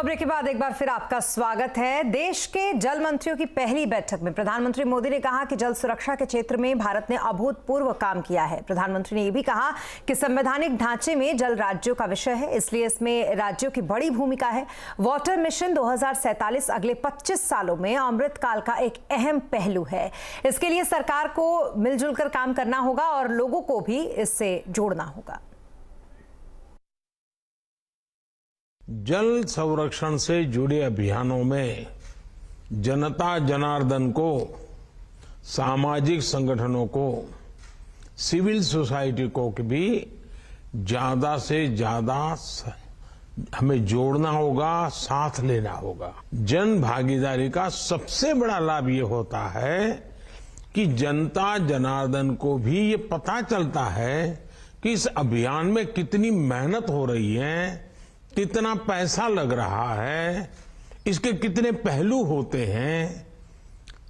Break के बाद एक बार फिर आपका स्वागत है। देश के जल मंत्रियों की पहली बैठक में प्रधानमंत्री मोदी ने कहा कि जल सुरक्षा के क्षेत्र में भारत ने अभूतपूर्व काम किया है। प्रधानमंत्री ने यह भी कहा कि संवैधानिक ढांचे में जल राज्यों का विषय है, इसलिए इसमें राज्यों की बड़ी भूमिका है। वाटर मिशन 2047 अगले 25 सालों में अमृत काल का एक अहम पहलू है। इसके लिए सरकार को मिलजुल कर काम करना होगा और लोगों को भी इससे जोड़ना होगा। जल संरक्षण से जुड़े अभियानों में जनता जनार्दन को, सामाजिक संगठनों को, सिविल सोसाइटी को भी ज्यादा से ज्यादा हमें जोड़ना होगा, साथ लेना होगा। जन भागीदारी का सबसे बड़ा लाभ ये होता है कि जनता जनार्दन को भी ये पता चलता है कि इस अभियान में कितनी मेहनत हो रही है, कितना पैसा लग रहा है, इसके कितने पहलू होते हैं।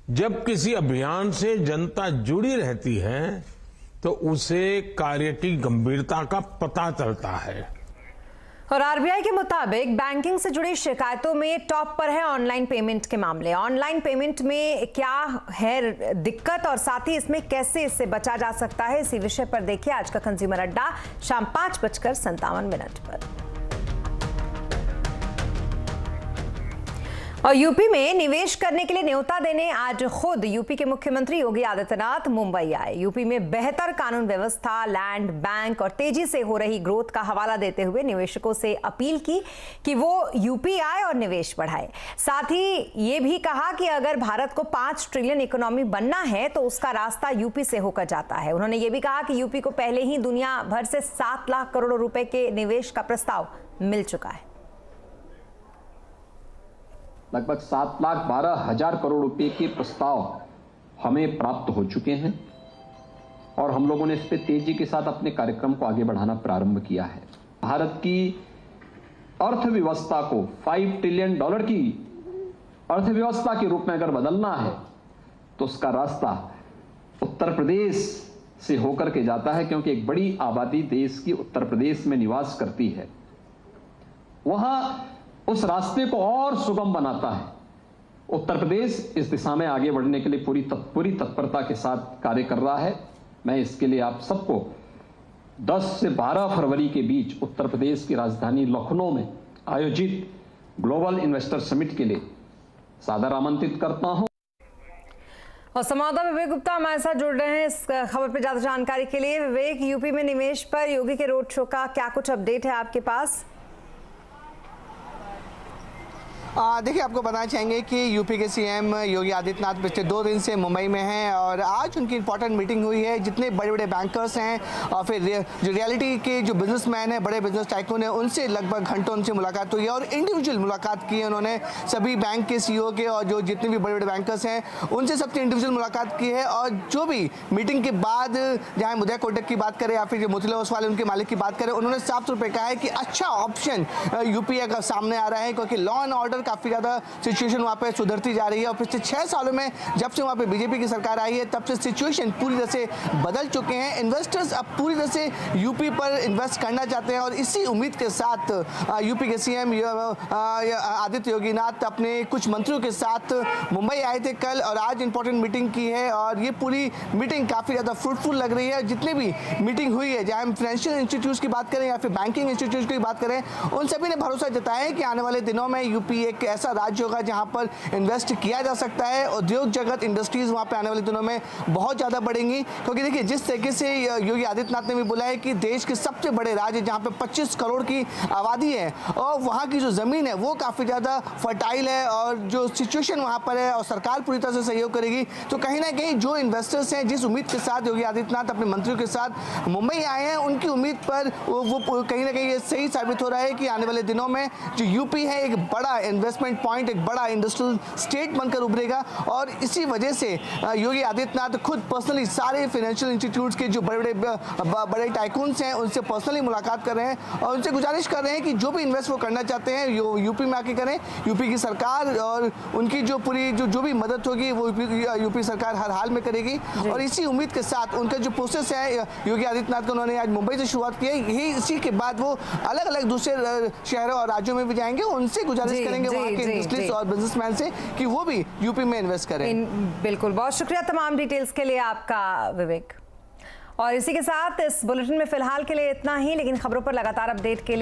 जब किसी अभियान से जनता जुड़ी रहती है तो उसे कार्य की गंभीरता का पता चलता है। और आरबीआई के मुताबिक बैंकिंग से जुड़ी शिकायतों में टॉप पर है ऑनलाइन पेमेंट के मामले। ऑनलाइन पेमेंट में क्या है दिक्कत और साथ ही इसमें कैसे इससे बचा जा सकता है, इसी विषय पर देखिए आज का कंज्यूमर अड्डा शाम 5:57 पर। और यूपी में निवेश करने के लिए न्योता देने आज खुद यूपी के मुख्यमंत्री योगी आदित्यनाथ मुंबई आए। यूपी में बेहतर कानून व्यवस्था, लैंड बैंक और तेजी से हो रही ग्रोथ का हवाला देते हुए निवेशकों से अपील की कि वो यूपी आए और निवेश बढ़ाए। साथ ही ये भी कहा कि अगर भारत को 5 ट्रिलियन इकोनॉमी बनना है तो उसका रास्ता यूपी से होकर जाता है। उन्होंने ये भी कहा कि यूपी को पहले ही दुनिया भर से 7 लाख करोड़ रुपए के निवेश का प्रस्ताव मिल चुका है। लगभग 7,12,000 करोड़ रुपए के प्रस्ताव हमें प्राप्त हो चुके हैं और हम लोगों ने इस पे तेजी के साथ अपने कार्यक्रम को आगे बढ़ाना प्रारंभ किया है। भारत की अर्थव्यवस्था को $5 ट्रिलियन की अर्थव्यवस्था के रूप में अगर बदलना है तो उसका रास्ता उत्तर प्रदेश से होकर के जाता है, क्योंकि एक बड़ी आबादी देश की उत्तर प्रदेश में निवास करती है। वहां उस रास्ते को और सुगम बनाता है। उत्तर प्रदेश इस दिशा में आगे बढ़ने के लिए पूरी तत्परता के साथ कार्य कर रहा है। मैं इसके लिए आप सबको 10 से 12 फरवरी के बीच उत्तर प्रदेश की राजधानी लखनऊ में आयोजित ग्लोबल इन्वेस्टर समिट के लिए सादर आमंत्रित करता हूं। और संवाददाता विवेक गुप्ता हमारे साथ जुड़ रहे हैं इस खबर पर ज्यादा जानकारी के लिए। विवेक, यूपी में निवेश पर योगी के रोड शो का क्या कुछ अपडेट है आपके पास? देखिए, आपको बताना चाहेंगे कि यूपी के सीएम योगी आदित्यनाथ पिछले 2 दिन से मुंबई में हैं और आज उनकी इंपॉर्टेंट मीटिंग हुई है। जितने बड़े बड़े बैंकर्स हैं और फिर जो रियलिटी के जो बिजनेसमैन हैं, बड़े बिजनेस टाइकून हैं, उनसे लगभग घंटों उनसे मुलाकात हुई है और इंडिविजुअल मुलाकात की है उन्होंने। सभी बैंक के सीईओ के और जो जितने भी बड़े बड़े बैंकर्स हैं उनसे सबसे इंडिविजुअल मुलाकात की है। और जो भी मीटिंग के बाद जहाँ उदय कोटक की बात करें या फिर जो मोतीलाल ओसवाल उनके मालिक की बात करें, उन्होंने साफ तौर पर कहा है कि अच्छा ऑप्शन यूपी का सामने आ रहा है, क्योंकि लॉ एंड ऑर्डर काफ़ी ज़्यादा सिचुएशन वहाँ पे सुधरती जा रही है। और पिछले 6 सालों में जब से वहाँ पे बीजेपी की सरकार आई है तब से सिचुएशन पूरी तरह से बदल चुके हैं। इन्वेस्टर्स अब पूरी तरह से यूपी पर इन्वेस्ट करना चाहते हैं और इसी उम्मीद के साथ यूपी के सीएम आदित्य योगीनाथ अपने कुछ मंत्रियों के साथ मुंबई आए थे कल और आज इंपॉर्टेंट मीटिंग की है और ये पूरी मीटिंग काफ़ी ज़्यादा फ्रूटफुल लग रही है। जितने भी मीटिंग हुई है, चाहे हम फाइनेंशियल इंस्टीट्यूट्स की बात करें या फिर बैंकिंग इंस्टीट्यूट्स की बात करें, उन सभी ने भरोसा जताया है कि आने वाले दिनों में यूपी एक ऐसा राज्य होगा जहां पर इन्वेस्ट किया जा सकता है। उद्योग जगत, इंडस्ट्रीज वहां पे आने वाले दिनों में बहुत ज़्यादा बढ़ेंगी, क्योंकि देखिए जिस तरीके से योगी आदित्यनाथ ने भी बोला है कि देश के सबसे बड़े राज्य जहां पे 25 करोड़ की आबादी है और वहां की जो ज़मीन है वो काफ़ी ज़्यादा फर्टाइल है और जो सिचुएशन वहां पर है और सरकार पूरी तरह से सहयोग करेगी, तो कहीं ना कहीं जो इन्वेस्टर्स हैं, जिस उम्मीद के साथ योगी आदित्यनाथ अपने मंत्रियों के साथ मुंबई आए हैं, उनकी उम्मीद पर वो कहीं ना कहीं ये सही साबित हो रहा है कि आने वाले दिनों में जो यूपी है एक बड़ा इन्वेस्टमेंट पॉइंट, एक बड़ा इंडस्ट्रियल स्टेट बनकर उभरेगा। और इसी वजह से योगी आदित्यनाथ खुद पर्सनली सारे फाइनेंशियल इंस्टीट्यूट्स के जो बड़े टाइकून्स हैं उनसे पर्सनली मुलाकात कर रहे हैं और उनसे गुजारिश कर रहे हैं कि जो भी इन्वेस्ट वो करना चाहते हैं यूपी में आके करें। यूपी की सरकार और उनकी जो पूरी जो भी मदद होगी वो यूपी सरकार हर हाल में करेगी। और इसी उम्मीद के साथ उनका जो प्रोसेस है योगी आदित्यनाथ का, उन्होंने आज मुंबई से शुरुआत की है। यही इसी के बाद वो अलग अलग दूसरे शहरों और राज्यों में भी जाएंगे, उनसे गुजारिश करेंगे वहाँ के इंडस्ट्रीज और बिजनेसमैन से कि वो भी यूपी में इन्वेस्ट करें। बिल्कुल, बहुत शुक्रिया तमाम डिटेल्स के लिए आपका विवेक। और इसी के साथ इस बुलेटिन में फिलहाल के लिए इतना ही, लेकिन खबरों पर लगातार अपडेट के लिए